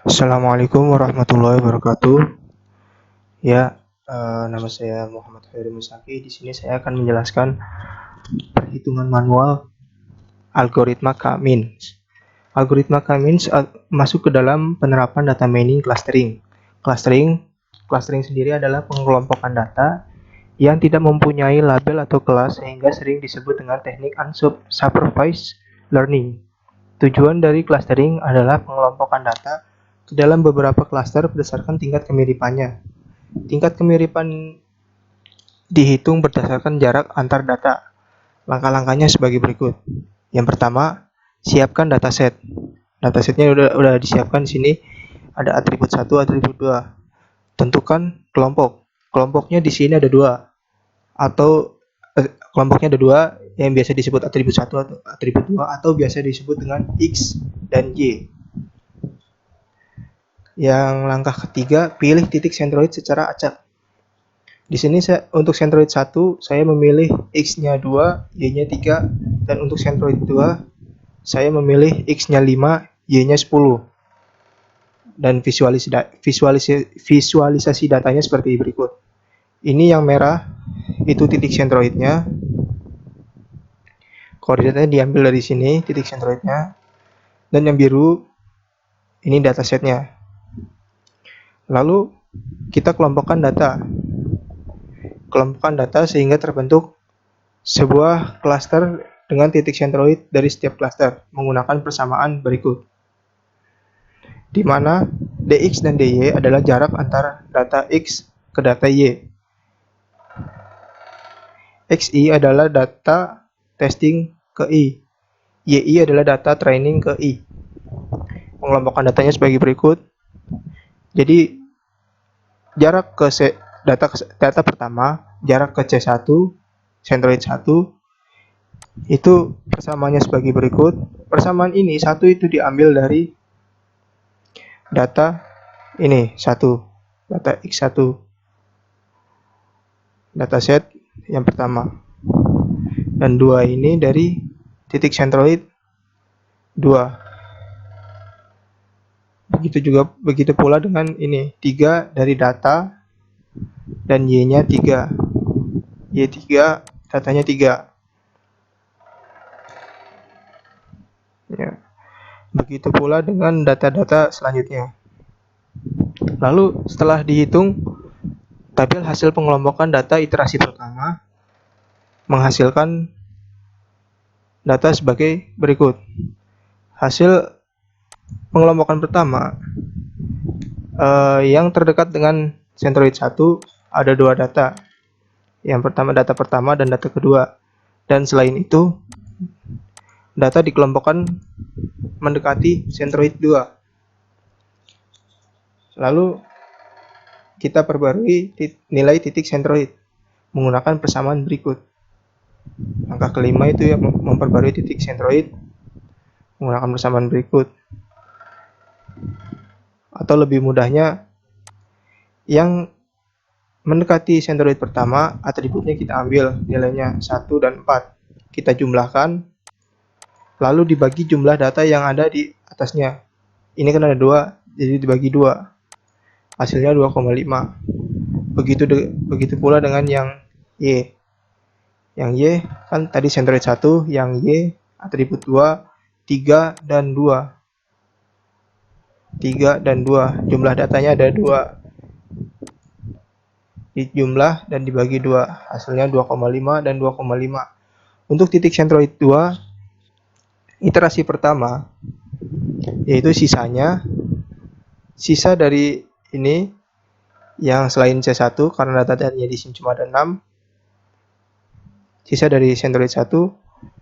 Assalamualaikum warahmatullahi wabarakatuh. Ya, nama saya Muhammad Khairi Musaki. Di sini saya akan menjelaskan perhitungan manual algoritma K-means. Algoritma K-means masuk ke dalam penerapan data mining clustering. Clustering sendiri adalah pengelompokan data yang tidak mempunyai label atau kelas sehingga sering disebut dengan teknik unsupervised learning. Tujuan dari clustering adalah pengelompokan data ke dalam beberapa klaster berdasarkan tingkat kemiripannya. Tingkat kemiripan dihitung berdasarkan jarak antar data. Langkah-langkahnya sebagai berikut. Yang pertama, siapkan dataset. Datasetnya udah disiapkan di sini. Ada atribut 1, atribut 2. Tentukan kelompok. Kelompoknya di sini ada 2. Atau kelompoknya ada 2 yang biasa disebut atribut 1 atau atribut 2 atau biasa disebut dengan X dan Y. Yang langkah ketiga, pilih titik sentroid secara acak. Di sini untuk sentroid 1 saya memilih X-nya 2, Y-nya 3, dan untuk sentroid 2 saya memilih X-nya 5, Y-nya 10. Dan visualisasi datanya seperti berikut. Ini yang merah itu titik sentroidnya. Koordinatnya diambil dari sini titik sentroidnya. Dan yang biru ini datasetnya. Lalu kita kelompokkan data sehingga terbentuk sebuah klaster dengan titik sentroid dari setiap klaster menggunakan persamaan berikut, di mana dx dan dy adalah jarak antara data x ke data y. Xi adalah data testing ke i, yi adalah data training ke i. Pengelompokan datanya sebagai berikut. Jadi jarak ke data pertama, jarak ke C1, sentroid 1, itu persamaannya sebagai berikut. Persamaan ini 1 itu diambil dari data ini 1, data X1, dataset yang pertama. Dan 2 ini dari titik sentroid 2. Begitu pula dengan ini 3 dari data dan Y-nya 3. Y3 datanya 3. Ya. Begitu pula dengan data-data selanjutnya. Lalu setelah dihitung tabel hasil pengelompokan data iterasi pertama menghasilkan data sebagai berikut. Hasil pengelompokan pertama yang terdekat dengan sentroid 1 ada 2 data. Yang pertama data pertama dan data kedua. Dan selain itu data dikelompokkan mendekati sentroid 2. Lalu kita perbarui nilai titik sentroid menggunakan persamaan berikut. Langkah kelima itu yang memperbarui titik sentroid menggunakan persamaan berikut. Atau lebih mudahnya, yang mendekati sentroid pertama, atributnya kita ambil nilainya 1 dan 4. Kita jumlahkan, lalu dibagi jumlah data yang ada di atasnya. Ini kan ada 2, jadi dibagi 2. Hasilnya 2,5. Begitu pula dengan yang Y. Yang Y kan tadi sentroid 1, yang Y atribut 2, 3 dan 2. 3 dan 2. Jumlah datanya ada 2. Dijumlah dan dibagi 2. Hasilnya 2,5 dan 2,5. Untuk titik sentroid 2, iterasi pertama, yaitu sisa dari ini yang selain C1 karena datanya di sini cuma ada 6. Sisa dari sentroid 1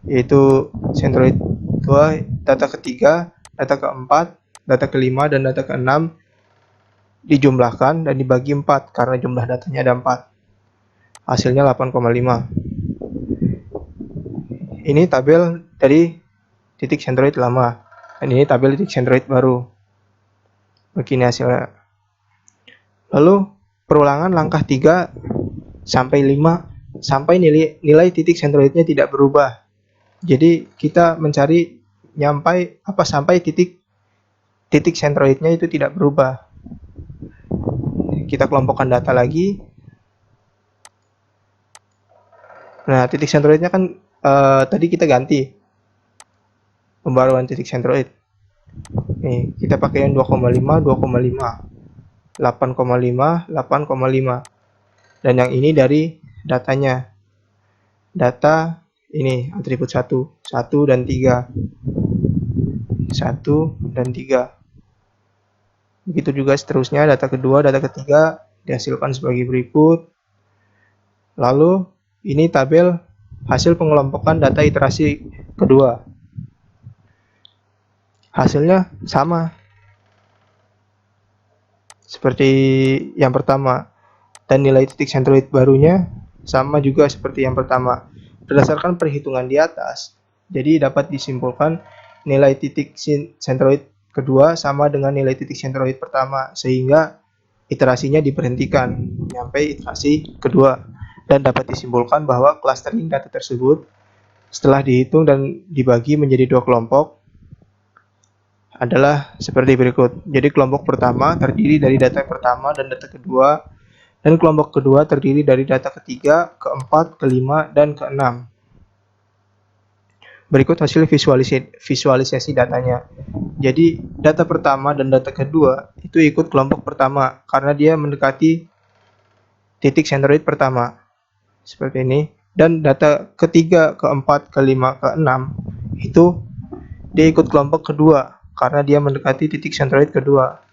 yaitu sentroid 2, data ketiga, data keempat, data kelima dan data keenam dijumlahkan dan dibagi 4 karena jumlah datanya ada 4. Hasilnya 8,5. Ini tabel dari titik sentroid lama dan ini tabel titik sentroid baru. Begini hasilnya. Lalu perulangan langkah 3 sampai 5 sampai nilai titik sentroidnya tidak berubah. Jadi kita mencari sampai titik titik sentroidnya itu tidak berubah. Kita kelompokkan data lagi. Nah, titik sentroidnya kan tadi kita ganti pembaruan titik sentroid. Nih, kita pakai yang 2,5, 2,5, 8,5, 8,5. Dan yang ini dari datanya. Data ini atribut 1, 1 dan 3. 1 dan 3. Begitu juga seterusnya, data kedua, data ketiga dihasilkan sebagai berikut. Lalu ini tabel hasil pengelompokan data iterasi kedua. Hasilnya sama seperti yang pertama, dan nilai titik sentroid barunya sama juga seperti yang pertama. Berdasarkan perhitungan di atas, jadi dapat disimpulkan nilai titik sentroid kedua sama dengan nilai titik sentroid pertama, sehingga iterasinya diberhentikan sampai iterasi kedua, dan dapat disimpulkan bahwa clustering data tersebut setelah dihitung dan dibagi menjadi dua kelompok adalah seperti berikut. Jadi kelompok pertama terdiri dari data pertama dan data kedua, dan kelompok kedua terdiri dari data ketiga, keempat, kelima, dan keenam. Berikut hasil visualisasi datanya. Jadi data pertama dan data kedua itu ikut kelompok pertama karena dia mendekati titik sentroid pertama. Seperti ini. Dan data ketiga, keempat, kelima, keenam itu dia ikut kelompok kedua karena dia mendekati titik sentroid kedua.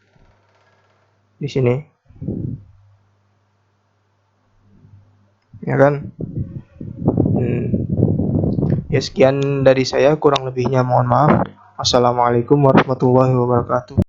Di sini. Ya kan? Ya sekian dari saya, kurang lebihnya mohon maaf. Assalamualaikum warahmatullahi wabarakatuh.